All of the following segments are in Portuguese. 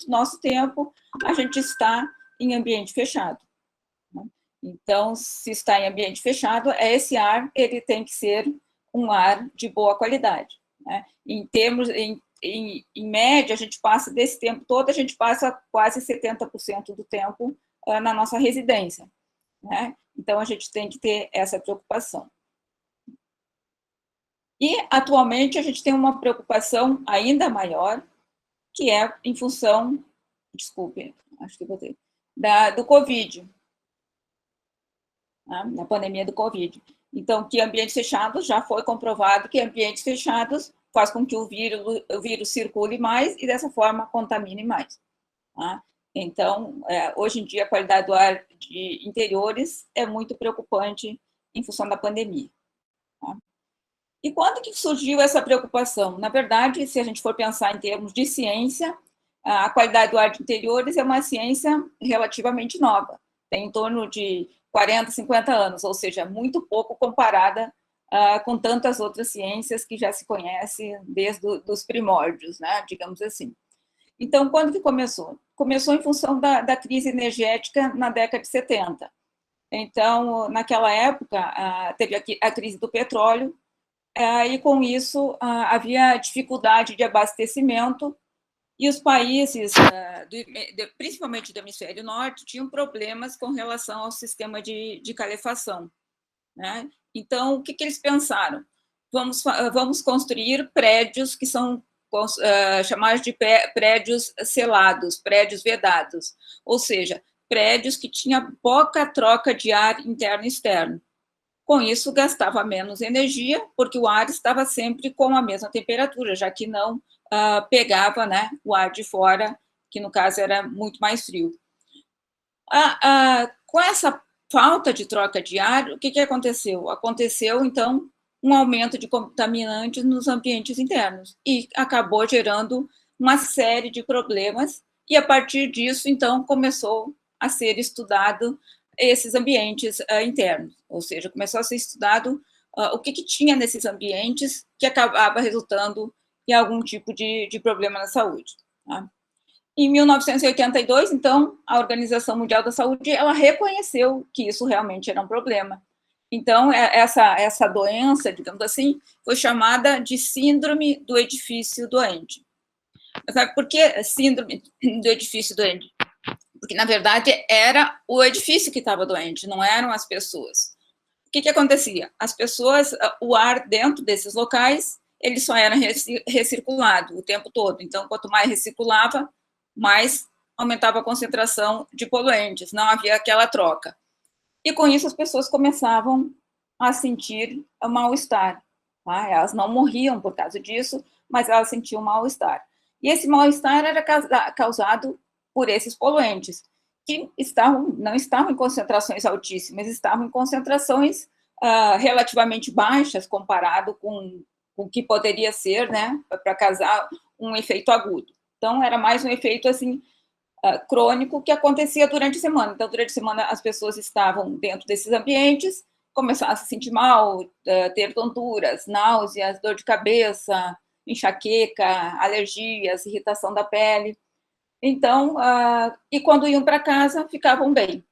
nosso tempo a gente está em ambiente fechado. Então, se está em ambiente fechado, esse ar ele tem que ser um ar de boa qualidade. Né? Em média, a gente passa desse tempo todo, a gente passa quase 70% do tempo na nossa residência. Né? Então, a gente tem que ter essa preocupação. E, atualmente, a gente tem uma preocupação ainda maior, que é em função, desculpe, acho que botei, do Covid, né? Da pandemia do Covid. Então, que ambientes fechados, já foi comprovado que ambientes fechados faz com que o vírus circule mais e, dessa forma, contamine mais. Tá? Então, hoje em dia, a qualidade do ar de interiores é muito preocupante em função da pandemia. Tá? E quando que surgiu essa preocupação? Na verdade, se a gente for pensar em termos de ciência, a qualidade do ar de interiores é uma ciência relativamente nova, tem em torno de 40, 50 anos, ou seja, muito pouco comparada com tantas outras ciências que já se conhecem desde os primórdios, né, digamos assim. Então, quando que começou? Começou em função da crise energética na década de 70. Então, naquela época, teve a crise do petróleo, e com isso havia dificuldade de abastecimento, e os países, principalmente do hemisfério norte, tinham problemas com relação ao sistema de calefação. Né? Então, o que eles pensaram? Vamos construir prédios que são chamados de prédios selados, prédios vedados, ou seja, prédios que tinham pouca troca de ar interno e externo. Com isso, gastava menos energia, porque o ar estava sempre com a mesma temperatura, já que não pegava, né, o ar de fora, que no caso era muito mais frio. Com essa falta de troca de ar, o que aconteceu? Aconteceu, então, um aumento de contaminantes nos ambientes internos e acabou gerando uma série de problemas, e a partir disso, então, começou a ser estudado esses ambientes internos, ou seja, começou a ser estudado o que tinha nesses ambientes que acabava resultando em algum tipo de problema na saúde. Tá? Em 1982, então, a Organização Mundial da Saúde ela reconheceu que isso realmente era um problema. Então, essa doença, digamos assim, foi chamada de síndrome do edifício doente. Sabe por que síndrome do edifício doente? Porque, na verdade, era o edifício que estava doente, não eram as pessoas. O que acontecia? As pessoas, o ar dentro desses locais, ele só era recirculado o tempo todo. Então, quanto mais recirculava, mais aumentava a concentração de poluentes, não havia aquela troca. E com isso as pessoas começavam a sentir mal-estar. Tá? Elas não morriam por causa disso, mas elas sentiam mal-estar. E esse mal-estar era causado por esses poluentes, que não estavam em concentrações altíssimas, estavam em concentrações relativamente baixas comparado com o que poderia ser, né, para causar um efeito agudo. Então, era mais um efeito, assim, crônico que acontecia durante a semana. Então, durante a semana, as pessoas estavam dentro desses ambientes, começaram a se sentir mal, ter tonturas, náuseas, dor de cabeça, enxaqueca, alergias, irritação da pele. Então, e quando iam para casa, ficavam bem.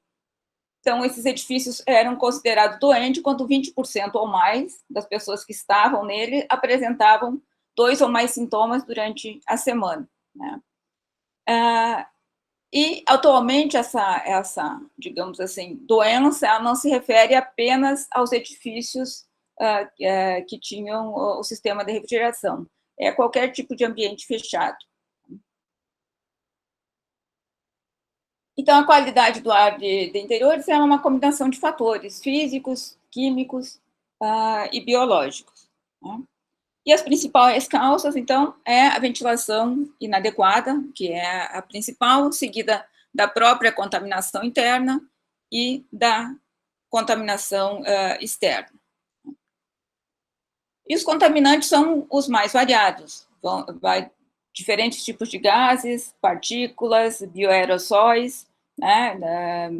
Então, esses edifícios eram considerados doentes quando 20% ou mais das pessoas que estavam nele apresentavam 2 ou mais sintomas durante a semana. Né? E, atualmente, essa, digamos assim, doença, ela não se refere apenas aos edifícios que tinham o sistema de refrigeração. É qualquer tipo de ambiente fechado. Então, a qualidade do ar de interiores é uma combinação de fatores físicos, químicos e biológicos. Né? E as principais causas, então, é a ventilação inadequada, que é a principal, seguida da própria contaminação interna e da contaminação externa. E os contaminantes são os mais variados, diferentes tipos de gases, partículas, bioaerossóis, né,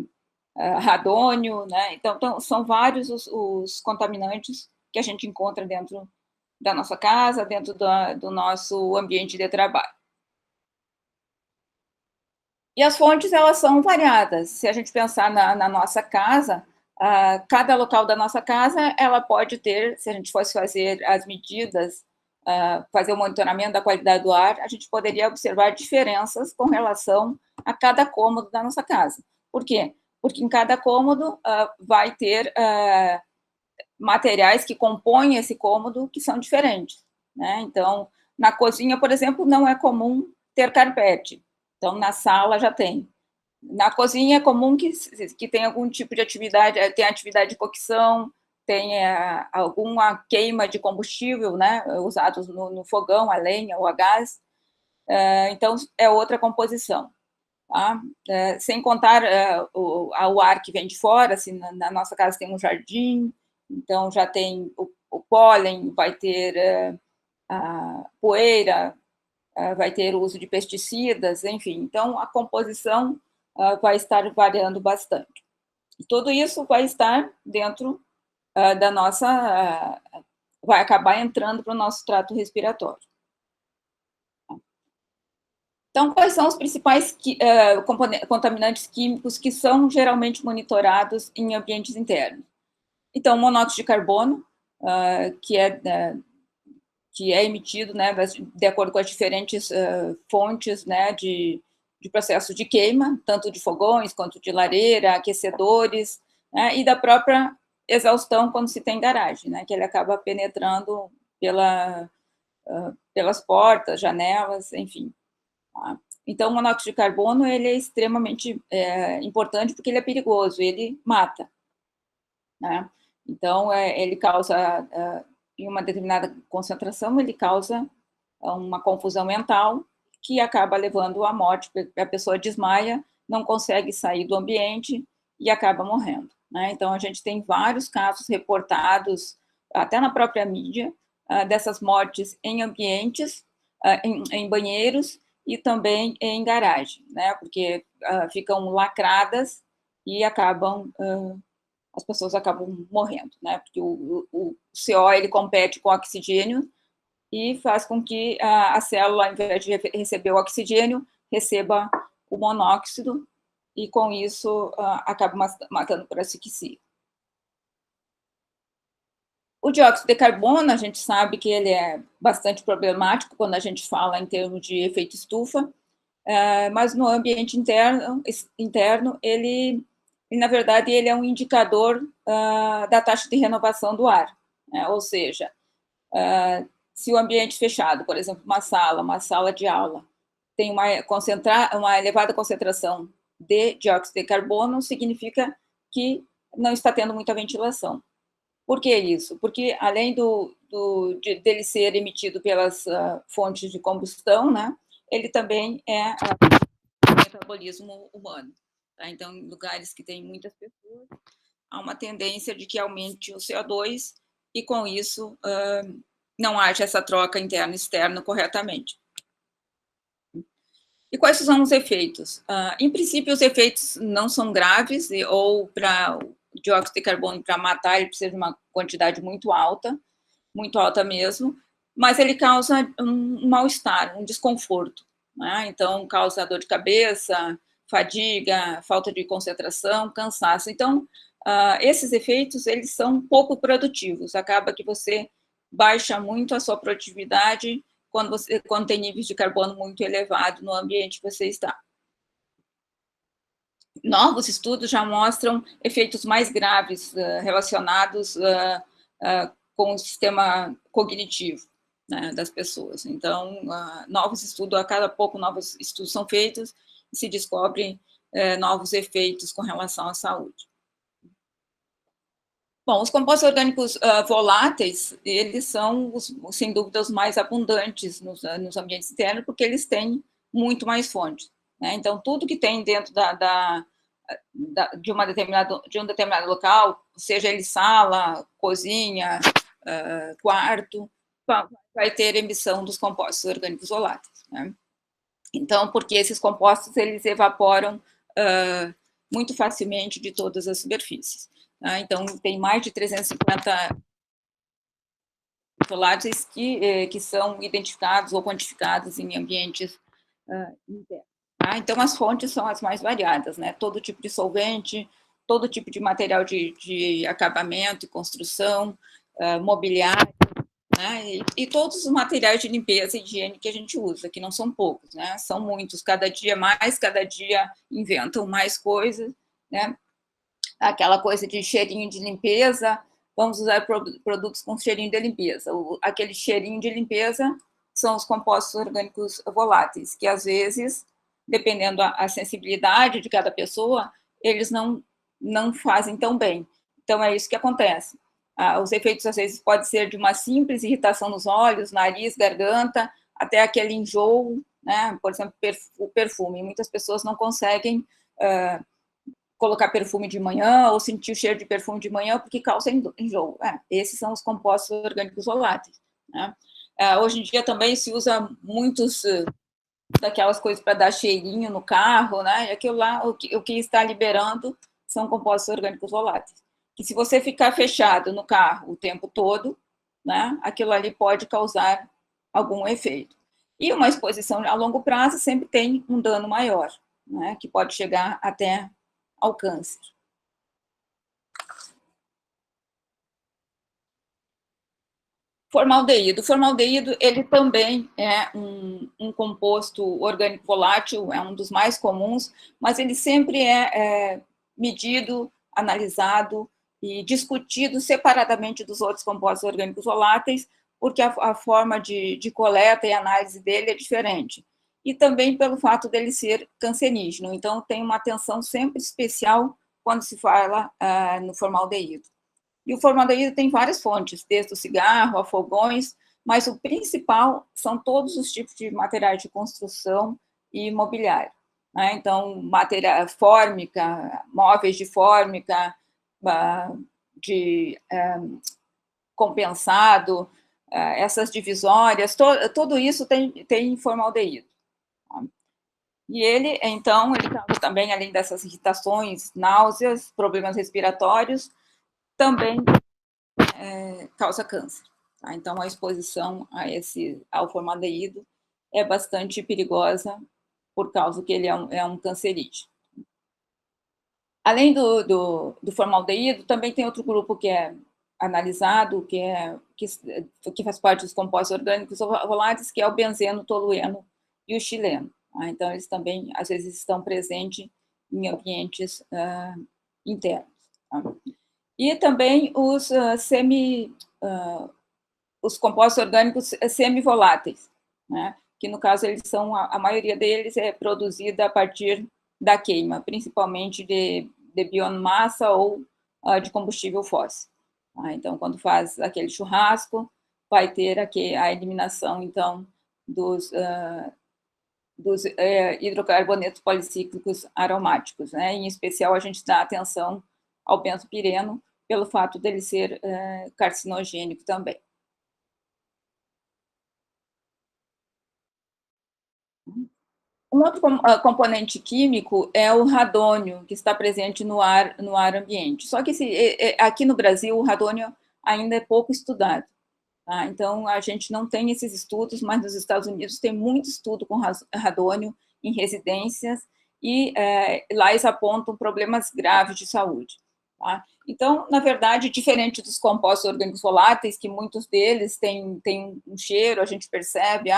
radônio, né? Então, são vários os contaminantes que a gente encontra dentro da nossa casa, dentro do nosso ambiente de trabalho. E as fontes, elas são variadas. Se a gente pensar na nossa casa, cada local da nossa casa, ela pode ter, se a gente fosse fazer as medidas, fazer o monitoramento da qualidade do ar, a gente poderia observar diferenças com relação a cada cômodo da nossa casa. Por quê? Porque em cada cômodo vai ter materiais que compõem esse cômodo que são diferentes, né? Então, na cozinha, por exemplo, não é comum ter carpete. Então, na sala já tem. Na cozinha é comum que tenha algum tipo de atividade, tem atividade de cocção, tem alguma queima de combustível, né, usados no fogão, a lenha ou a gás. Então, é outra composição. Tá? Sem contar o ar que vem de fora, assim, na nossa casa tem um jardim, então já tem o pólen, vai ter a poeira, vai ter o uso de pesticidas, enfim. Então, a composição vai estar variando bastante. E tudo isso vai estar dentro da nossa... vai acabar entrando para o nosso trato respiratório. Então, quais são os principais contaminantes químicos que são geralmente monitorados em ambientes internos? Então, monóxido de carbono, que é emitido, né, de acordo com as diferentes fontes, né, de processo de queima, tanto de fogões quanto de lareira, aquecedores, né, e da própria exaustão quando se tem garagem, né, que ele acaba penetrando pelas portas, janelas, enfim. Tá? Então, o monóxido de carbono ele é extremamente importante porque ele é perigoso, ele mata, né? Então, ele causa, em uma determinada concentração, ele causa uma confusão mental que acaba levando à morte, a pessoa desmaia, não consegue sair do ambiente e acaba morrendo, né? Então, a gente tem vários casos reportados, até na própria mídia, dessas mortes em ambientes, em banheiros e também em garagem, né? Porque ficam lacradas e as pessoas acabam morrendo, né? Porque o CO ele compete com o oxigênio e faz com que a célula, ao invés de receber o oxigênio, receba o monóxido e, com isso, acaba matando por asfixia. O dióxido de carbono, a gente sabe que ele é bastante problemático quando a gente fala em termos de efeito estufa, mas no ambiente interno ele, na verdade, ele é um indicador da taxa de renovação do ar, né? Ou seja, se o ambiente fechado, por exemplo, uma sala de aula, tem uma elevada concentração de dióxido de carbono, significa que não está tendo muita ventilação. Por que isso? Porque, além dele ser emitido pelas fontes de combustão, né, ele também é metabolismo humano. Tá? Então, em lugares que tem muitas pessoas, há uma tendência de que aumente o CO2 e, com isso, não haja essa troca interna-externa corretamente. E quais são os efeitos? Em princípio, os efeitos não são graves, ou para o dióxido de carbono, para matar, ele precisa de uma quantidade muito alta mesmo, mas ele causa um mal-estar, um desconforto, né? Então, causa dor de cabeça, fadiga, falta de concentração, cansaço. Então, esses efeitos, eles são pouco produtivos, acaba que você baixa muito a sua produtividade quando tem níveis de carbono muito elevado no ambiente que você está. Novos estudos já mostram efeitos mais graves relacionados com o sistema cognitivo, né, das pessoas. Então, novos estudos, a cada pouco novos estudos são feitos e se descobrem novos efeitos com relação à saúde. Bom, os compostos orgânicos voláteis, eles são, sem dúvida, os mais abundantes nos ambientes internos, porque eles têm muito mais fontes, né? Então, tudo que tem dentro de um determinado local, seja ele sala, cozinha, quarto, vai ter emissão dos compostos orgânicos voláteis, né? Então, porque esses compostos, eles evaporam muito facilmente de todas as superfícies. Então, tem mais de 350 voláteis que são identificados ou quantificados em ambientes internos. Tá? Então, as fontes são as mais variadas, né? Todo tipo de solvente, todo tipo de material de acabamento e construção, mobiliário, né? E todos os materiais de limpeza e higiene que a gente usa, que não são poucos, né? São muitos, cada dia mais, cada dia inventam mais coisas, né? Aquela coisa de cheirinho de limpeza, vamos usar produtos com cheirinho de limpeza. Aquele cheirinho de limpeza são os compostos orgânicos voláteis, que às vezes, dependendo a sensibilidade de cada pessoa, eles não fazem tão bem. Então, é isso que acontece. Os efeitos, às vezes, podem ser de uma simples irritação nos olhos, nariz, garganta, até aquele enjoo, né? Por exemplo, o perfume. Muitas pessoas não conseguem colocar perfume de manhã ou sentir o cheiro de perfume de manhã porque causa enjoo. Esses são os compostos orgânicos voláteis. Né? Hoje em dia também se usa muitos daquelas coisas para dar cheirinho no carro, né? E aquilo lá, o que está liberando são compostos orgânicos voláteis. Que se você ficar fechado no carro o tempo todo, né? Aquilo ali pode causar algum efeito. E uma exposição a longo prazo sempre tem um dano maior, né? Que pode chegar até ao câncer. Formaldeído. O formaldeído, ele também é um composto orgânico volátil, é um dos mais comuns, mas ele sempre é medido, analisado e discutido separadamente dos outros compostos orgânicos voláteis, porque a forma de coleta e análise dele é diferente. E também pelo fato dele ser cancerígeno. Então, tem uma atenção sempre especial quando se fala no formaldeído. E o formaldeído tem várias fontes, desde o cigarro a fogões, mas o principal são todos os tipos de materiais de construção e imobiliário. Né? Então, material fórmica, móveis de fórmica, de compensado, essas divisórias, tudo isso tem formaldeído. Tá? E ele, então, ele causa também, além dessas irritações, náuseas, problemas respiratórios, também causa câncer. Tá? Então, a exposição ao formaldeído é bastante perigosa por causa que ele é um cancerígeno. Além do formaldeído, também tem outro grupo que é analisado, que faz parte dos compostos orgânicos voláteis, que é o benzeno, tolueno e o xileno. Tá? Então, eles também, às vezes, estão presentes em ambientes internos. Tá? E também os compostos orgânicos semivoláteis, né? Que no caso eles são, a maioria deles é produzida a partir da queima, principalmente de biomassa ou de combustível fóssil. Tá? Então, quando faz aquele churrasco, vai ter aqui a eliminação, então, dos hidrocarbonetos policíclicos aromáticos, né? Em especial, a gente dá atenção ao benzopireno, pelo fato dele ser carcinogênico também. Um outro componente químico é o radônio, que está presente no ar ambiente. Só que aqui no Brasil, o radônio ainda é pouco estudado. Tá? Então, a gente não tem esses estudos, mas nos Estados Unidos tem muito estudo com radônio em residências, e lá eles apontam problemas graves de saúde. Tá? Então, na verdade, diferente dos compostos orgânicos voláteis, que muitos deles têm um cheiro, a gente percebe,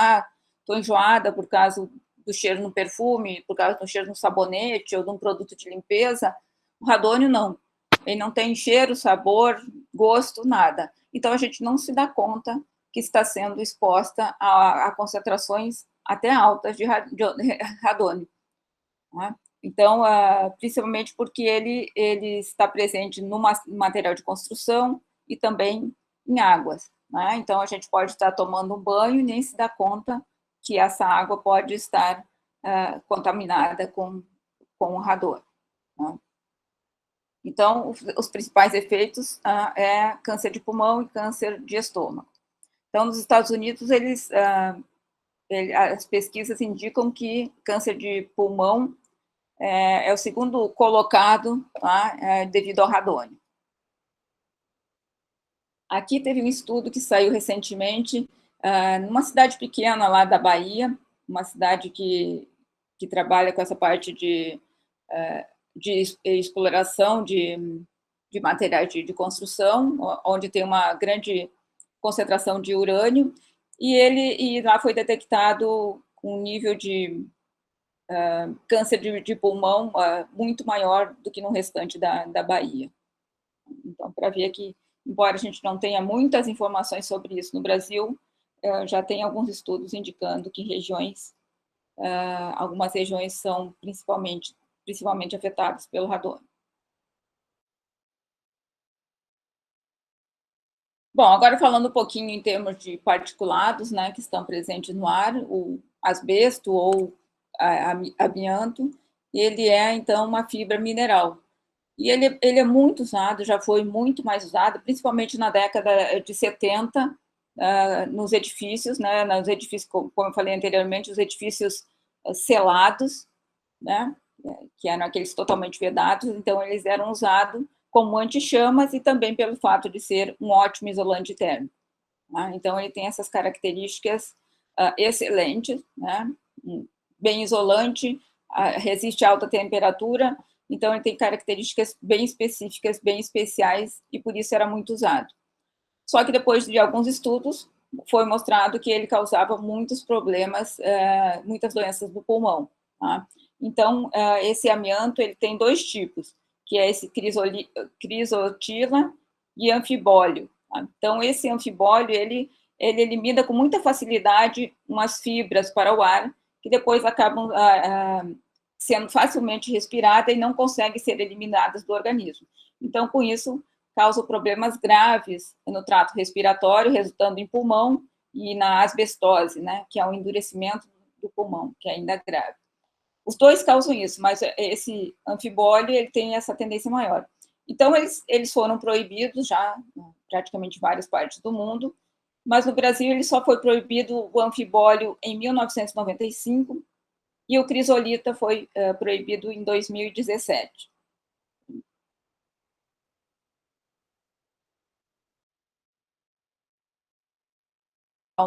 estou enjoada por causa do cheiro no perfume, por causa do cheiro no sabonete ou de um produto de limpeza, o radônio não. Ele não tem cheiro, sabor, gosto, nada. Então, a gente não se dá conta que está sendo exposta a concentrações até altas de radônio. Né? Então, principalmente porque ele está presente no material de construção e também em águas. Né? Então, a gente pode estar tomando um banho e nem se dá conta que essa água pode estar contaminada com o radônio. Né? Então, os principais efeitos é câncer de pulmão e câncer de estômago. Então, nos Estados Unidos, as pesquisas indicam que câncer de pulmão é o segundo colocado, tá, devido ao radônio. Aqui teve um estudo que saiu recentemente, numa cidade pequena lá da Bahia, uma cidade que que trabalha com essa parte de exploração de materiais de construção, onde tem uma grande concentração de urânio, e lá foi detectado um nível de câncer de pulmão muito maior do que no restante da Bahia. Então, para ver que, embora a gente não tenha muitas informações sobre isso no Brasil, já tem alguns estudos indicando que algumas regiões são principalmente afetadas pelo radon. Bom, agora falando um pouquinho em termos de particulados, né, que estão presentes no ar, o asbesto ou amianto, ele é, então, uma fibra mineral. E ele é muito usado, já foi muito mais usado, principalmente na década de 70, nos edifícios, né, nos edifícios, como eu falei anteriormente, os edifícios selados, né, que eram aqueles totalmente vedados, então eles eram usados como anti-chamas e também pelo fato de ser um ótimo isolante térmico. Tá? Então, ele tem essas características excelentes, né, bem isolante, resiste a alta temperatura, então ele tem características bem específicas, bem especiais, e por isso era muito usado. Só que depois de alguns estudos, foi mostrado que ele causava muitos problemas, muitas doenças do pulmão. Tá? Então, esse amianto ele tem dois tipos, que é esse crisotila e anfibólio. Tá? Então, esse anfibólio, ele elimina com muita facilidade umas fibras para o ar, que depois acabam sendo facilmente respiradas e não conseguem ser eliminadas do organismo. Então, com isso, causa problemas graves no trato respiratório, resultando em pulmão e na asbestose, né, que é o endurecimento do pulmão, que é ainda grave. Os dois causam isso, mas esse anfibólio ele tem essa tendência maior. Então, eles foram proibidos já, praticamente em várias partes do mundo, mas no Brasil ele só foi proibido o anfibólio em 1995 e o crisolita foi proibido em 2017.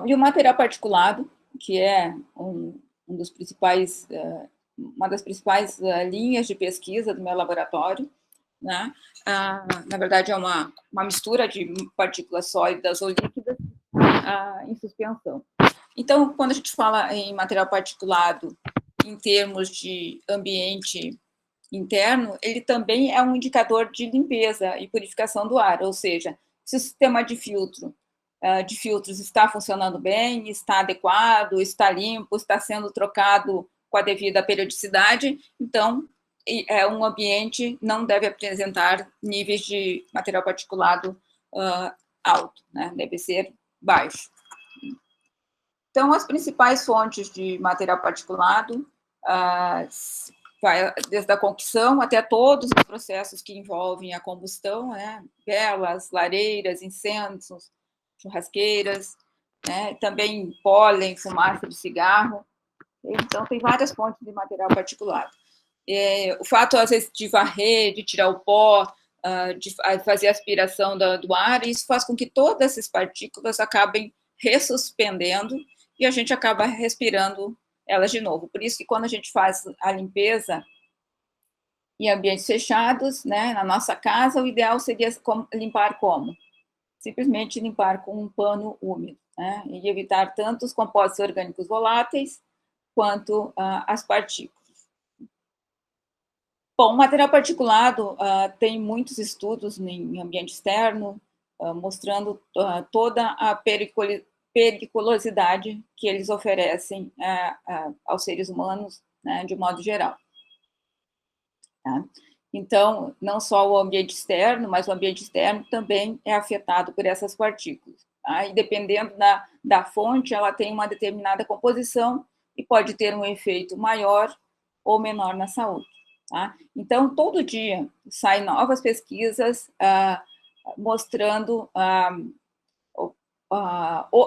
E o material particulado, que é dos principais, uma das principais linhas de pesquisa do meu laboratório, né? Na verdade, é uma mistura de partículas sólidas ou líquidas em suspensão. Então, quando a gente fala em material particulado em termos de ambiente interno, ele também é um indicador de limpeza e purificação do ar, ou seja, se o sistema de filtros está funcionando bem, está adequado, está limpo, está sendo trocado com a devida periodicidade, então um ambiente não deve apresentar níveis de material particulado alto, né? Deve ser baixo. Então, as principais fontes de material particulado vai desde a concussão até todos os processos que envolvem a combustão, né? Velas, lareiras, incensos, churrasqueiras, né? Também pólen, fumaça de cigarro. Então, tem várias fontes de material particulado. O fato, às vezes, de varrer, de tirar o pó, de fazer a aspiração do ar, isso faz com que todas essas partículas acabem ressuspendendo e a gente acaba respirando elas de novo. Por isso que quando a gente faz a limpeza em ambientes fechados, né, na nossa casa, o ideal seria limpar como? Simplesmente limpar com um pano úmido, né, e evitar tanto os compostos orgânicos voláteis quanto as partículas. Bom, o material particulado tem muitos estudos em ambiente externo, mostrando toda a periculosidade que eles oferecem aos seres humanos, né, de modo geral. Tá? Então, não só o ambiente externo, mas o ambiente externo também é afetado por essas partículas. Tá? E dependendo da fonte, ela tem uma determinada composição e pode ter um efeito maior ou menor na saúde. Tá? Então, todo dia saem novas pesquisas mostrando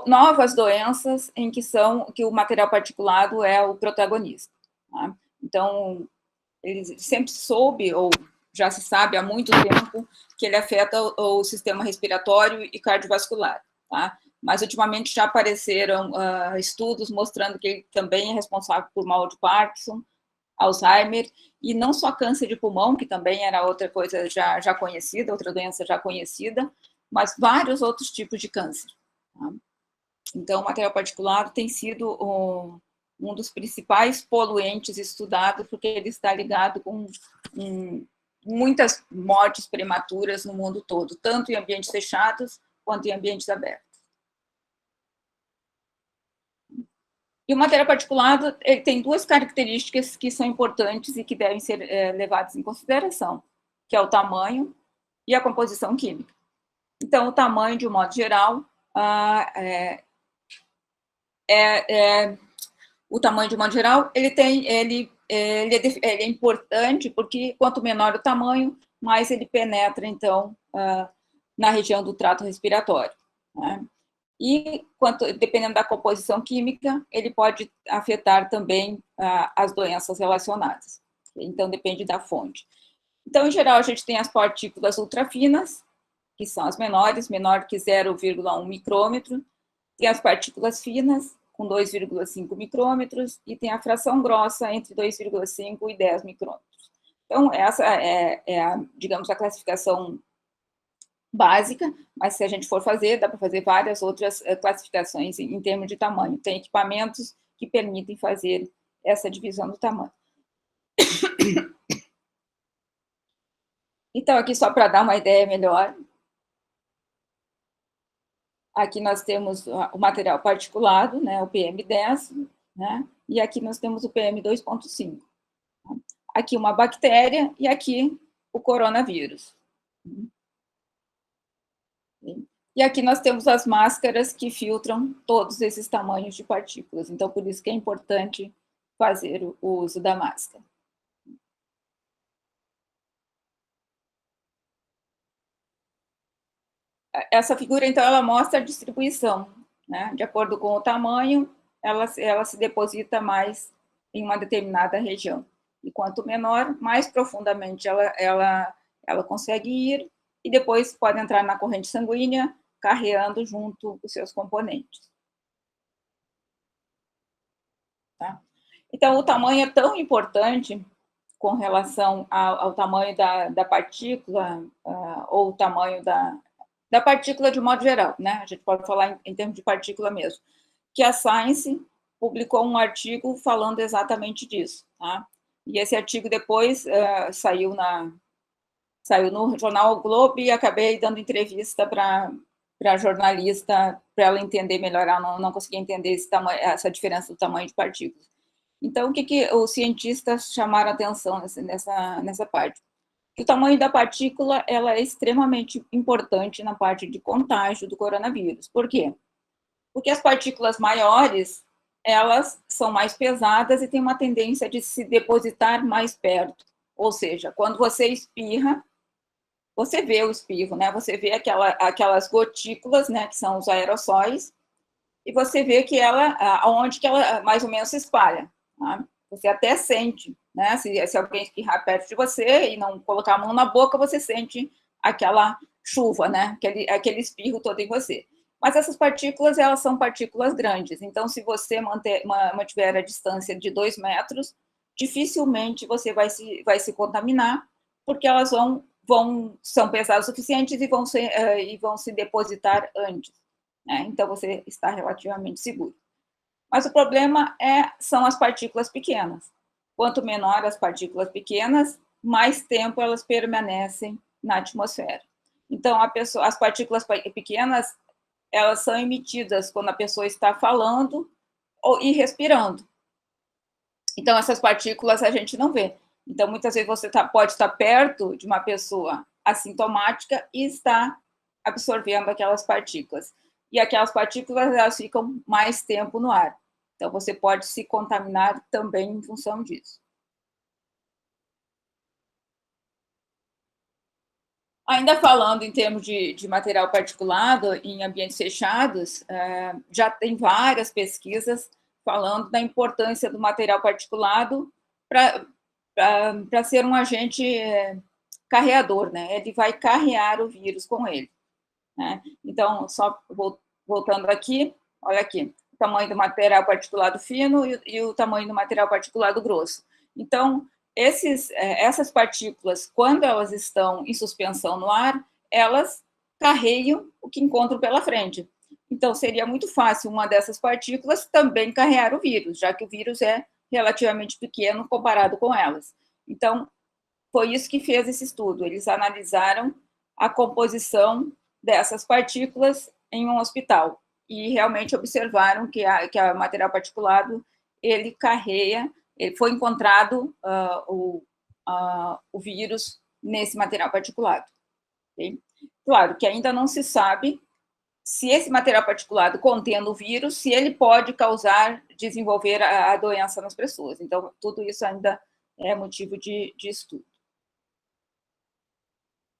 novas doenças em que o material particulado é o protagonista. Tá? Então, ele sempre soube, ou já se sabe há muito tempo, que ele afeta o sistema respiratório e cardiovascular. Tá? Mas, ultimamente, já apareceram estudos mostrando que ele também é responsável por mal de Parkinson, Alzheimer, e não só câncer de pulmão, que também era outra coisa já conhecida, outra doença já conhecida, mas vários outros tipos de câncer. Tá? Então, o material particulado tem sido um dos principais poluentes estudados, porque ele está ligado com muitas mortes prematuras no mundo todo, tanto em ambientes fechados quanto em ambientes abertos. E o material particulado ele tem duas características que são importantes e que devem ser levadas em consideração, que é o tamanho e a composição química. Então, o tamanho, de um modo geral, o tamanho, de um modo geral, ele é importante porque quanto menor o tamanho, mais ele penetra, então, na região do trato respiratório. Né? E, dependendo da composição química, ele pode afetar também as doenças relacionadas. Então, depende da fonte. Então, em geral, a gente tem as partículas ultrafinas, que são as menores, menor que 0,1 micrômetro, tem as partículas finas, com 2,5 micrômetros, e tem a fração grossa entre 2,5 e 10 micrômetros. Então, essa digamos, a classificação básica, mas se a gente for fazer, dá para fazer várias outras classificações em termos de tamanho. Tem equipamentos que permitem fazer essa divisão do tamanho. Então, aqui só para dar uma ideia melhor, aqui nós temos o material particulado, né, o PM10, né, e aqui nós temos o PM2,5. Aqui uma bactéria e aqui o coronavírus. E aqui nós temos as máscaras que filtram todos esses tamanhos de partículas. Então, por isso que é importante fazer o uso da máscara. Essa figura, então, ela mostra a distribuição. Né? De acordo com o tamanho, ela se deposita mais em uma determinada região. E quanto menor, mais profundamente ela consegue ir, e depois pode entrar na corrente sanguínea, carreando junto os seus componentes. Tá? Então, o tamanho é tão importante com relação ao tamanho da partícula, ou o tamanho da partícula de modo geral, né? A gente pode falar em termos de partícula mesmo, que a Science publicou um artigo falando exatamente disso, tá? E esse artigo depois saiu no jornal o Globo, e acabei dando entrevista para a jornalista, para ela entender melhor. Ela não conseguia entender essa diferença do tamanho de partículas. Então, o que os cientistas chamaram a atenção nessa parte? Que o tamanho da partícula ela é extremamente importante na parte de contágio do coronavírus. Por quê? Porque as partículas maiores, elas são mais pesadas e têm uma tendência de se depositar mais perto. Ou seja, quando você espirra, você vê o espirro, né? Você vê aquelas gotículas, né, que são os aerossóis, e você vê que aonde que ela mais ou menos se espalha. Tá? Você até sente, né? Se alguém espirrar perto de você e não colocar a mão na boca, você sente aquela chuva, né? Aquele espirro todo em você. Mas essas partículas, elas são partículas grandes. Então, se você mantiver a distância de 2 metros, dificilmente você vai se contaminar, porque elas são pesadas o suficiente e vão se depositar antes. Né? Então, você está relativamente seguro. Mas o problema são as partículas pequenas. Quanto menor as partículas pequenas, mais tempo elas permanecem na atmosfera. Então, as partículas pequenas, elas são emitidas quando a pessoa está falando e respirando. Então, essas partículas a gente não vê. Então, muitas vezes você pode estar perto de uma pessoa assintomática e está absorvendo aquelas partículas. E aquelas partículas, elas ficam mais tempo no ar. Então, você pode se contaminar também em função disso. Ainda falando em termos de material particulado em ambientes fechados, já tem várias pesquisas falando da importância do material particulado para ser um agente carreador, né? Ele vai carrear o vírus com ele. Né? Então, só voltando aqui, olha aqui, o tamanho do material particulado fino e o tamanho do material particulado grosso. Então, essas partículas, quando elas estão em suspensão no ar, elas carregam o que encontram pela frente. Então, seria muito fácil uma dessas partículas também carregar o vírus, já que o vírus é relativamente pequeno comparado com elas. Então, foi isso que fez esse estudo. Eles analisaram a composição dessas partículas em um hospital e realmente observaram que a material particulado ele carrega, ele foi encontrado o vírus nesse material particulado. Okay? Claro que ainda não se sabe se esse material particulado contendo o vírus, se ele pode causar, desenvolver a doença nas pessoas. Então, tudo isso ainda é motivo de estudo.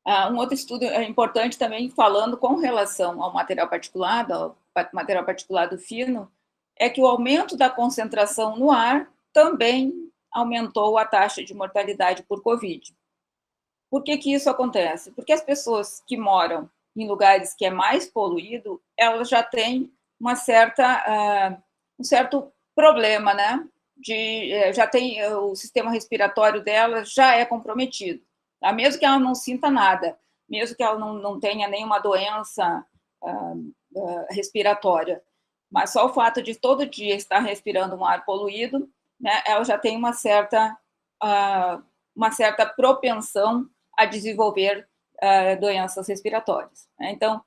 Um outro estudo importante também, falando com relação ao material particulado fino, é que o aumento da concentração no ar também aumentou a taxa de mortalidade por Covid. Por que isso acontece? Porque as pessoas que moram em lugares que é mais poluído, elas já têm um certo problema, né? Já tem o sistema respiratório delas já é comprometido. Tá? Mesmo que ela não sinta nada, mesmo que ela não tenha nenhuma doença respiratória, mas só o fato de todo dia estar respirando um ar poluído, né, ela já tem uma certa propensão a desenvolver doenças respiratórias. Né? Então,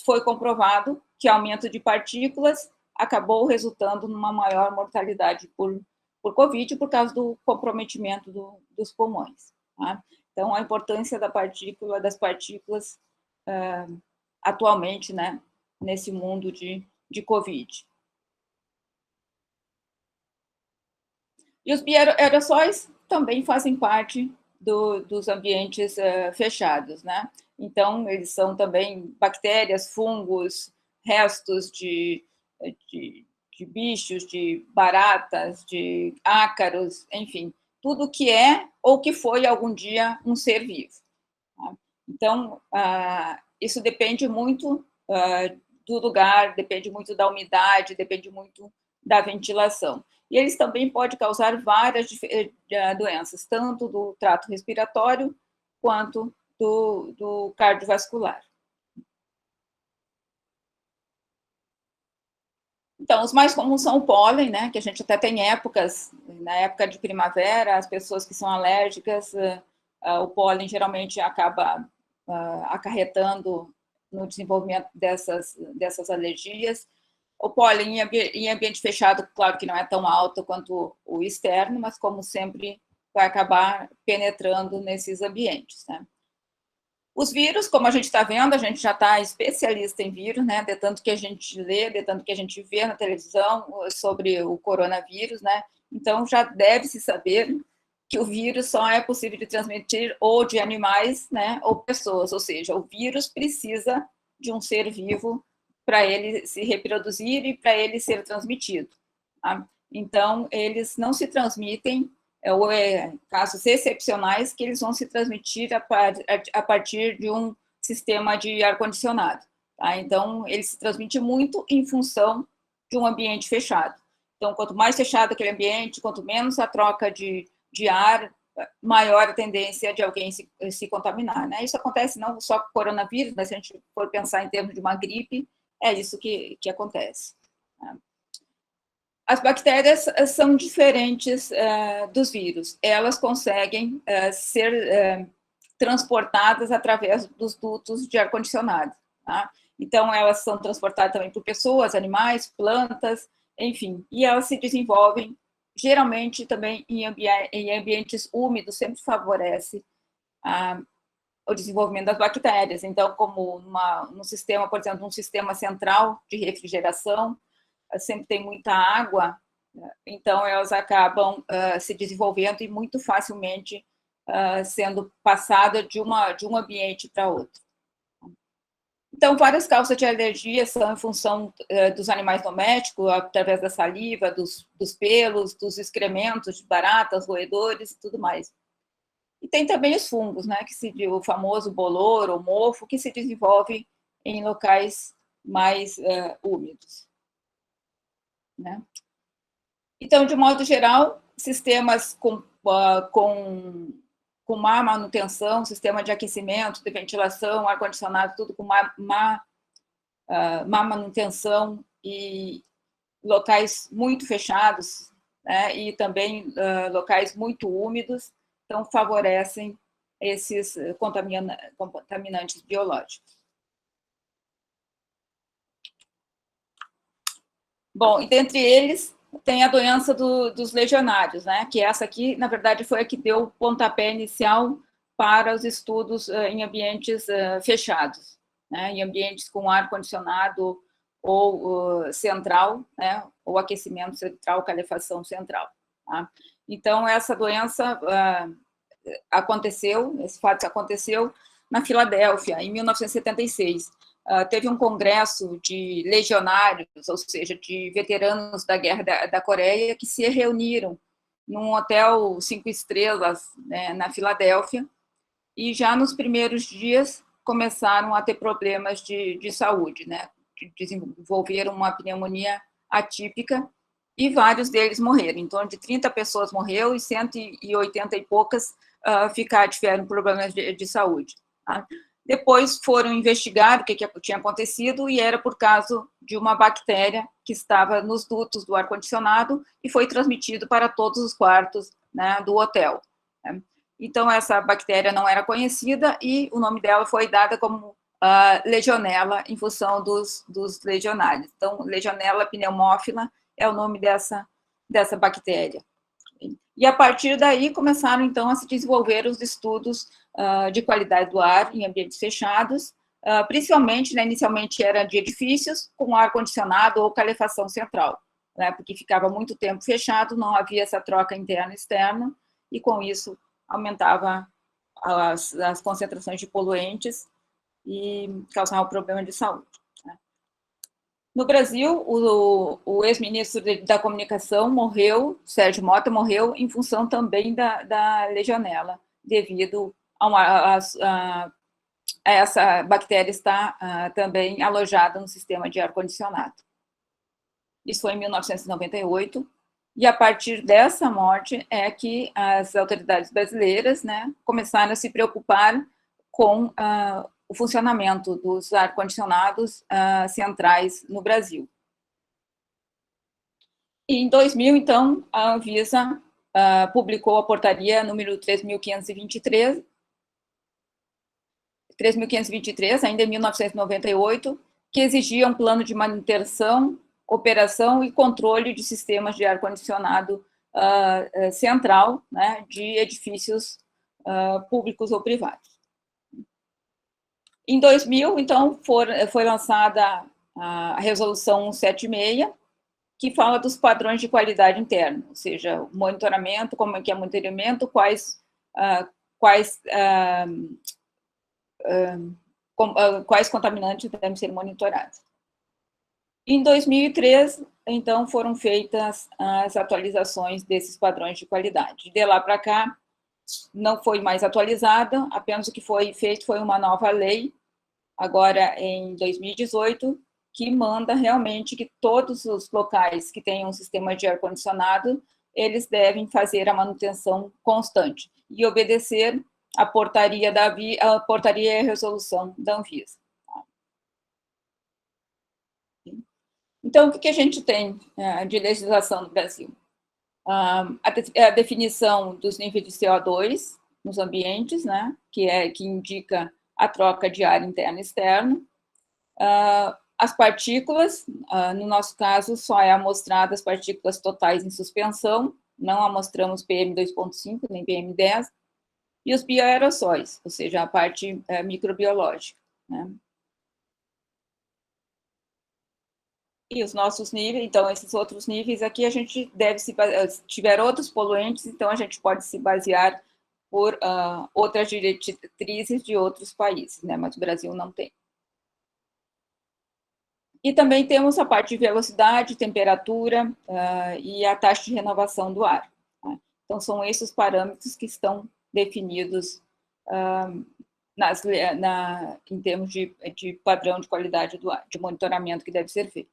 foi comprovado que aumento de partículas acabou resultando numa maior mortalidade por Covid por causa do comprometimento dos pulmões. Tá? Então, a importância das partículas atualmente, né, nesse mundo de Covid. E os bioaerossóis também fazem parte dos ambientes fechados, né? Então, eles são também bactérias, fungos, restos de bichos, de baratas, de ácaros, enfim, tudo que é ou que foi algum dia um ser vivo. Tá? Então, isso depende muito do lugar, depende muito da umidade, depende muito da ventilação. E eles também podem causar várias doenças, tanto do trato respiratório quanto do cardiovascular. Então, os mais comuns são o pólen, né, que a gente até tem épocas, na época de primavera, as pessoas que são alérgicas, o pólen geralmente acaba acarretando no desenvolvimento dessas alergias. O pólen em ambiente fechado, claro que não é tão alto quanto o externo, mas como sempre vai acabar penetrando nesses ambientes, né? Os vírus, como a gente está vendo, a gente já está especialista em vírus, né? De tanto que a gente lê, de tanto que a gente vê na televisão sobre o coronavírus, né? Então já deve-se saber que o vírus só é possível de transmitir ou de animais, né? Ou pessoas, ou seja, o vírus precisa de um ser vivo para ele se reproduzir e para ele ser transmitido. Tá? Então, eles não se transmitem ou casos excepcionais que eles vão se transmitir a partir de um sistema de ar-condicionado. Tá? Então, ele se transmite muito em função de um ambiente fechado. Então, quanto mais fechado aquele ambiente, quanto menos a troca de ar, maior a tendência de alguém se contaminar. Né? Isso acontece não só com o coronavírus, mas se a gente for pensar em termos de uma gripe, é isso que acontece. Tá? As bactérias são diferentes dos vírus. Elas conseguem ser transportadas através dos dutos de ar-condicionado. Tá? Então, elas são transportadas também por pessoas, animais, plantas, enfim. E elas se desenvolvem, geralmente, também em ambientes úmidos, sempre favorece o desenvolvimento das bactérias. Então, como num sistema, por exemplo, um sistema central de refrigeração, sempre tem muita água, então elas acabam se desenvolvendo e muito facilmente sendo passada de um ambiente para outro. Então, várias causas de alergia são em função dos animais domésticos, através da saliva, dos pelos, dos excrementos de baratas, roedores e tudo mais. E tem também os fungos, né, o famoso bolor ou mofo, que se desenvolve em locais mais úmidos. Né? Então, de modo geral, sistemas com com má manutenção, sistema de aquecimento, de ventilação, ar-condicionado, tudo com má manutenção e locais muito fechados, né, e também locais muito úmidos, então favorecem esses contaminantes biológicos. Bom, e dentre eles tem a doença dos legionários, né, que essa aqui, na verdade, foi a que deu o pontapé inicial para os estudos em ambientes fechados, né, em ambientes com ar-condicionado ou central, né, ou aquecimento central, calefação central. Tá? Então, essa doença aconteceu, esse fato aconteceu na Filadélfia, em 1976. Teve um congresso de legionários, ou seja, de veteranos da Guerra da Coreia, que se reuniram num hotel 5 estrelas, né, na Filadélfia, e já nos primeiros dias começaram a ter problemas de saúde, né? Desenvolveram uma pneumonia atípica e vários deles morreram. Em torno de 30 pessoas morreram e 180 e poucas tiveram problemas de saúde. Tá? Depois foram investigar o que tinha acontecido e era por causa de uma bactéria que estava nos dutos do ar-condicionado e foi transmitido para todos os quartos, né, do hotel. Né? Então, essa bactéria não era conhecida e o nome dela foi dada como legionela, em função dos legionários. Então, legionela pneumófila é o nome dessa bactéria. E, a partir daí, começaram, então, a se desenvolver os estudos de qualidade do ar em ambientes fechados, principalmente, né, inicialmente, era de edifícios com ar-condicionado ou calefação central, né, porque ficava muito tempo fechado, não havia essa troca interna e externa, e, com isso, aumentava as concentrações de poluentes e causava problema de saúde. Né. No Brasil, o ex-ministro da Comunicação morreu, Sérgio Mota morreu em função também da legionela, devido a essa bactéria estar também alojada no sistema de ar-condicionado. Isso foi em 1998, e a partir dessa morte é que as autoridades brasileiras, né, começaram a se preocupar com o funcionamento dos ar-condicionados centrais no Brasil. E em 2000, então, a Anvisa publicou a portaria número 3.523, ainda em 1998, que exigia um plano de manutenção, operação e controle de sistemas de ar-condicionado central, né, de edifícios públicos ou privados. Em 2000, então, foi lançada a Resolução 176, que fala dos padrões de qualidade interna, ou seja, o monitoramento, como é que é o monitoramento, quais contaminantes devem ser monitorados. Em 2003, então, foram feitas as atualizações desses padrões de qualidade. De lá para cá, não foi mais atualizada, apenas o que foi feito foi uma nova lei, agora em 2018, que manda realmente que todos os locais que tenham um sistema de ar-condicionado, eles devem fazer a manutenção constante e obedecer a portaria e a resolução da Anvisa. Então, o que a gente tem de legislação no Brasil? A definição dos níveis de CO2 nos ambientes, né, que indica a troca de ar interno e externo. As partículas, no nosso caso, só é amostrada as partículas totais em suspensão, não amostramos PM2.5 nem PM10, e os bioaerossóis, ou seja, a parte microbiológica. Né? E os nossos níveis, então, esses outros níveis aqui, a gente deve se tiver outros poluentes, então a gente pode se basear por outras diretrizes de outros países, né? Mas o Brasil não tem. E também temos a parte de velocidade, temperatura e a taxa de renovação do ar. Tá? Então, são esses parâmetros que estão definidos em termos de padrão de qualidade do ar, de monitoramento que deve ser feito.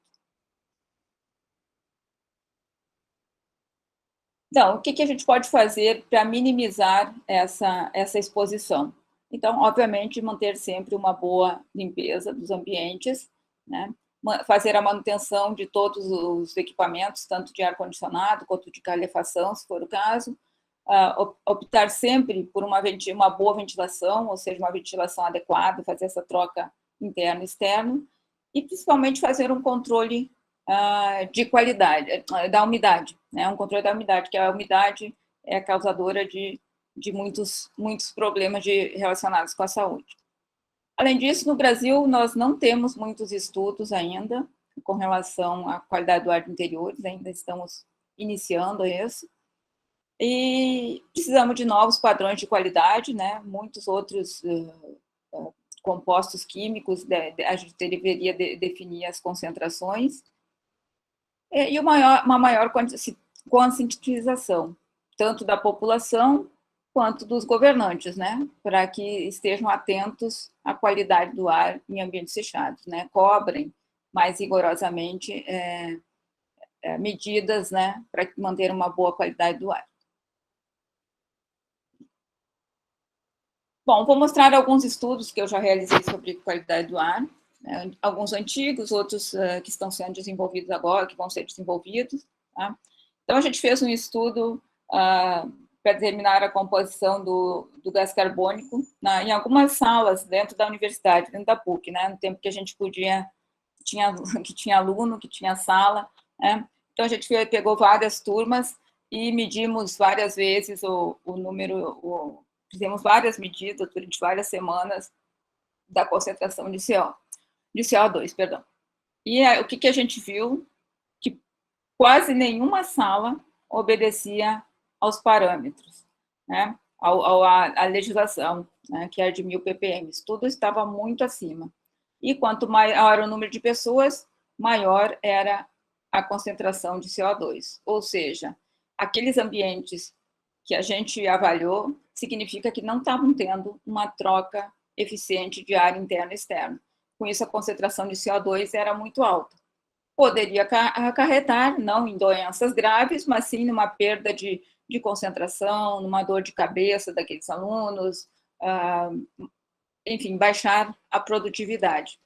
Então, o que a gente pode fazer para minimizar essa exposição? Então, obviamente, manter sempre uma boa limpeza dos ambientes, né? Fazer a manutenção de todos os equipamentos, tanto de ar-condicionado quanto de calefação, se for o caso, optar sempre por uma boa ventilação, ou seja, uma ventilação adequada, fazer essa troca interno e externo, e principalmente fazer um controle de qualidade, da umidade, né? Um controle da umidade, que a umidade é causadora de muitos problemas relacionados com a saúde. Além disso, no Brasil, nós não temos muitos estudos ainda com relação à qualidade do ar de interiores, ainda estamos iniciando isso, e precisamos de novos padrões de qualidade, né? Muitos outros compostos químicos, a gente deveria definir as concentrações, e uma maior conscientização, tanto da população quanto dos governantes, né, para que estejam atentos à qualidade do ar em ambientes fechados, né, cobrem mais rigorosamente medidas, né, para manter uma boa qualidade do ar. Bom, vou mostrar alguns estudos que eu já realizei sobre qualidade do ar, né, alguns antigos, outros que estão sendo desenvolvidos agora, que vão ser desenvolvidos. Tá? Então, a gente fez um estudo para determinar a composição do gás carbônico em algumas salas dentro da universidade, dentro da PUC, né, no tempo que a gente que tinha aluno, que tinha sala. Né? Então, a gente pegou várias turmas e medimos várias vezes o número, fizemos várias medidas durante várias semanas da concentração de CO2, perdão. E o que a gente viu? Que quase nenhuma sala obedecia aos parâmetros, né? À legislação, né? Que é de 1.000 ppm. Tudo estava muito acima. E quanto maior o número de pessoas, maior era a concentração de CO2. Ou seja, aqueles ambientes que a gente avaliou significa que não estavam tendo uma troca eficiente de ar interno e externo. Com isso, a concentração de CO2 era muito alta. Poderia acarretar, não em doenças graves, mas sim numa perda de concentração, numa dor de cabeça daqueles alunos, enfim, baixar a produtividade.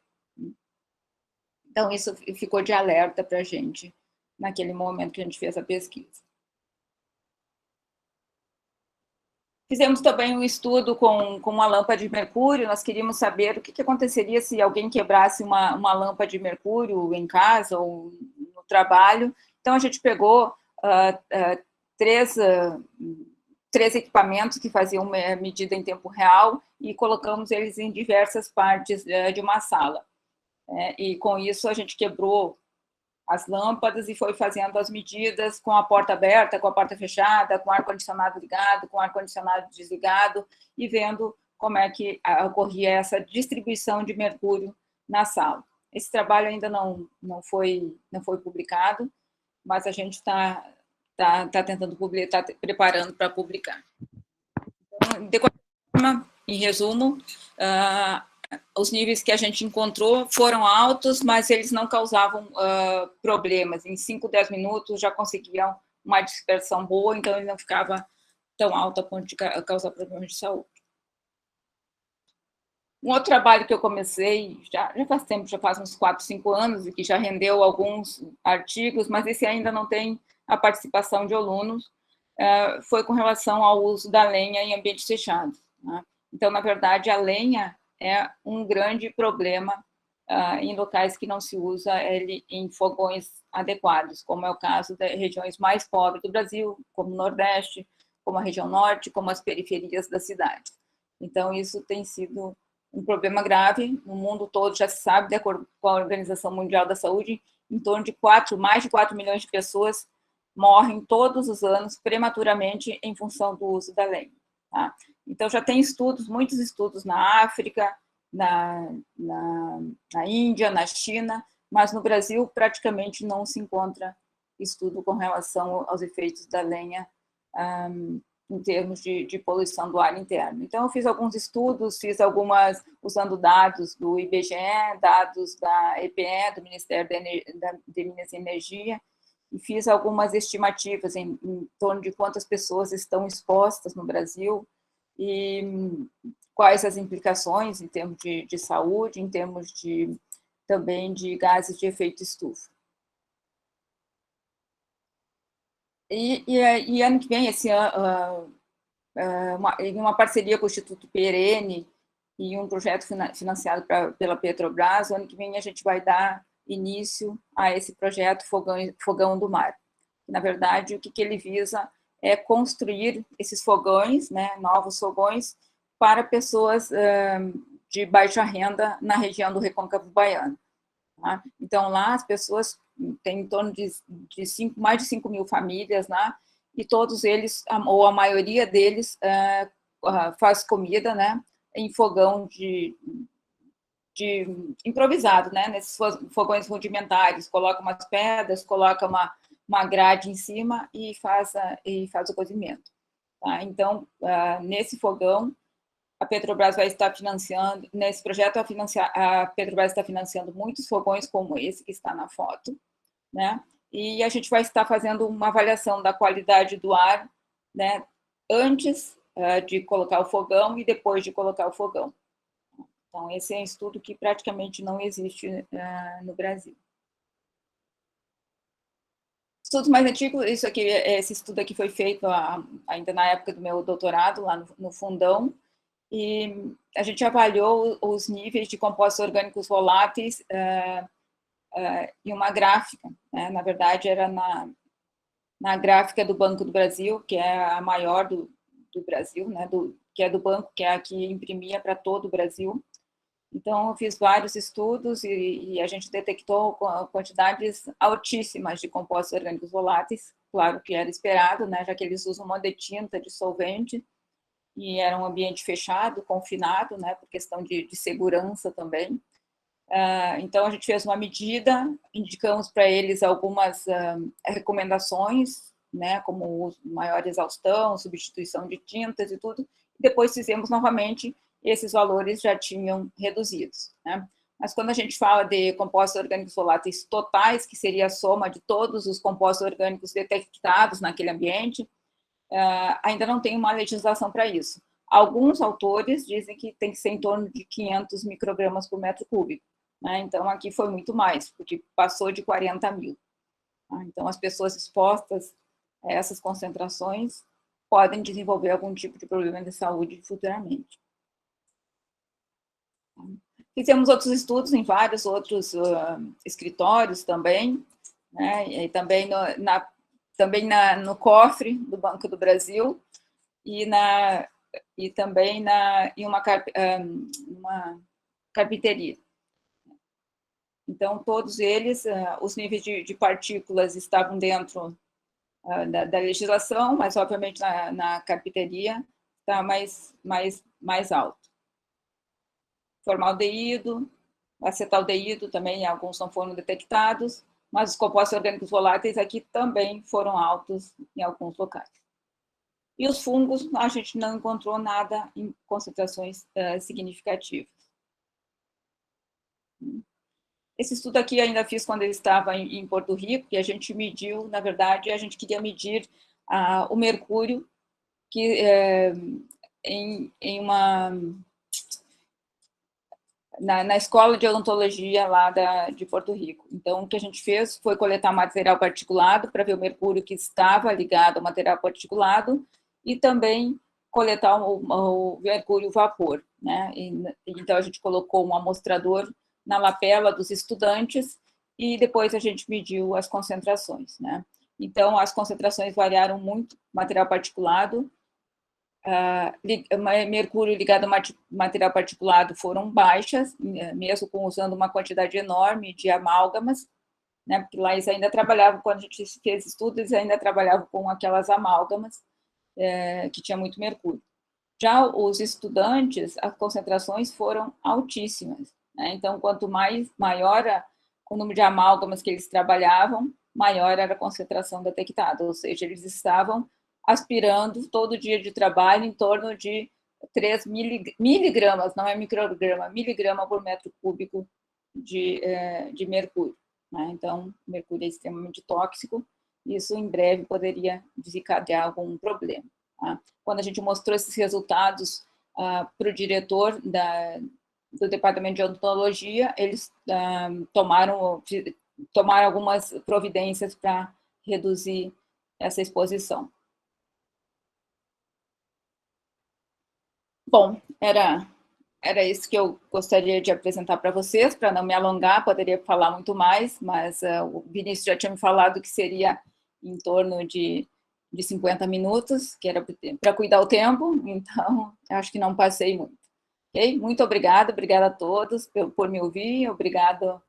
Então, isso ficou de alerta para a gente naquele momento que a gente fez a pesquisa. Fizemos também um estudo com uma lâmpada de mercúrio, nós queríamos saber o que aconteceria se alguém quebrasse uma lâmpada de mercúrio em casa ou no trabalho. Então, a gente pegou três equipamentos que faziam medida em tempo real e colocamos eles em diversas partes de uma sala. E com isso a gente quebrou as lâmpadas e foi fazendo as medidas com a porta aberta, com a porta fechada, com o ar-condicionado ligado, com o ar-condicionado desligado, e vendo como é que ocorria essa distribuição de mercúrio na sala. Esse trabalho ainda não foi publicado, mas a gente está tentando publicar, está preparando para publicar. Então, de qualquer forma, em resumo, os níveis que a gente encontrou foram altos, mas eles não causavam problemas. Em 5, 10 minutos já conseguiam uma dispersão boa, então ele não ficava tão alto a ponto de causar problemas de saúde. Um outro trabalho que eu comecei, já faz tempo, já faz uns 4, 5 anos, e que já rendeu alguns artigos, mas esse ainda não tem a participação de alunos, foi com relação ao uso da lenha em ambientes fechados. Né? Então, na verdade, a lenha é um grande problema em locais que não se usa ele em fogões adequados, como é o caso das regiões mais pobres do Brasil, como o Nordeste, como a região Norte, como as periferias da cidade. Então, isso tem sido um problema grave no mundo todo, já se sabe, de acordo com a Organização Mundial da Saúde, em torno de mais de 4 milhões de pessoas morrem todos os anos prematuramente em função do uso da lenha. Tá? Então, já tem estudos, muitos estudos na África, na Índia, na China, mas no Brasil praticamente não se encontra estudo com relação aos efeitos da lenha em termos de poluição do ar interno. Então, eu fiz alguns estudos, fiz algumas usando dados do IBGE, dados da EPE, do Ministério de Minas e Energia, e fiz algumas estimativas em torno de quantas pessoas estão expostas no Brasil e quais as implicações em termos de saúde, em termos também de gases de efeito estufa. E ano que vem, esse ano, em uma parceria com o Instituto Perene e um projeto financiado pela Petrobras, o ano que vem a gente vai dar início a esse projeto Fogão do Mar. Na verdade, o que ele visa é construir esses fogões, né, novos fogões, para pessoas de baixa renda na região do Recôncavo Baiano. Tá? Então, lá as pessoas têm em torno de mais de 5 mil famílias lá, e todos eles, ou a maioria deles, faz comida, né, em fogão de improvisado, né, nesses fogões rudimentares, coloca umas pedras, coloca uma grade em cima e faz o cozimento. Tá? Então, nesse fogão, a Petrobras vai estar financiando, nesse projeto, a Petrobras está financiando muitos fogões como esse que está na foto, né? E a gente vai estar fazendo uma avaliação da qualidade do ar, né, antes de colocar o fogão e depois de colocar o fogão. Então, esse é um estudo que praticamente não existe no Brasil. Estudos mais antigos, esse estudo aqui foi feito ainda na época do meu doutorado, lá no Fundão, e a gente avaliou os níveis de compostos orgânicos voláteis em uma gráfica, né? Na verdade, era na gráfica do Banco do Brasil, que é a maior do Brasil, né? Que é do banco, que é a que imprimia para todo o Brasil. Então, eu fiz vários estudos e a gente detectou quantidades altíssimas de compostos orgânicos voláteis, claro que era esperado, né, já que eles usam uma de tinta, de solvente, e era um ambiente fechado, confinado, né, por questão de segurança também. Então, a gente fez uma medida, indicamos para eles algumas recomendações, né, como maior exaustão, substituição de tintas e tudo, e depois fizemos novamente, esses valores já tinham reduzidos, né? Mas quando a gente fala de compostos orgânicos voláteis totais, que seria a soma de todos os compostos orgânicos detectados naquele ambiente, ainda não tem uma legislação para isso. Alguns autores dizem que tem que ser em torno de 500 microgramas por metro cúbico, né? Então, aqui foi muito mais, porque passou de 40 mil. Tá? Então, as pessoas expostas a essas concentrações podem desenvolver algum tipo de problema de saúde futuramente. Fizemos outros estudos em vários outros escritórios também, né? E também no cofre do Banco do Brasil e também em uma carpinteria. Então, todos eles, os níveis de partículas estavam dentro da legislação, mas, obviamente, na carpinteria está mais alto. Formaldeído, acetaldeído também, alguns não foram detectados, mas os compostos orgânicos voláteis aqui também foram altos em alguns locais. E os fungos, a gente não encontrou nada em concentrações significativas. Esse estudo aqui ainda fiz quando eu estava em Porto Rico, e a gente mediu, na verdade, a gente queria medir o mercúrio que na escola de odontologia lá de Porto Rico. Então, o que a gente fez foi coletar material particulado para ver o mercúrio que estava ligado ao material particulado e também coletar o mercúrio vapor, né? Então, a gente colocou um amostrador na lapela dos estudantes e depois a gente mediu as concentrações, né? Então, as concentrações variaram muito, material particulado, mercúrio ligado ao material particulado foram baixas, mesmo usando uma quantidade enorme de amálgamas, né? Porque lá eles ainda trabalhavam, quando a gente fez estudos, eles ainda trabalhavam com aquelas amálgamas que tinha muito mercúrio. Já os estudantes, as concentrações foram altíssimas, né? Então, quanto maior o número de amálgamas que eles trabalhavam, maior era a concentração detectada, ou seja, eles estavam aspirando todo dia de trabalho em torno de 3 miligramas, não é micrograma, miligrama por metro cúbico de mercúrio, né? Então, o mercúrio é extremamente tóxico isso em breve poderia desencadear algum problema. Tá? Quando a gente mostrou esses resultados para o diretor do departamento de odontologia, eles tomaram algumas providências para reduzir essa exposição. Bom, era isso que eu gostaria de apresentar para vocês, para não me alongar, poderia falar muito mais, mas o Vinícius já tinha me falado que seria em torno de 50 minutos, que era para cuidar o tempo, então acho que não passei muito. Okay? Muito obrigada a todos por me ouvir, obrigado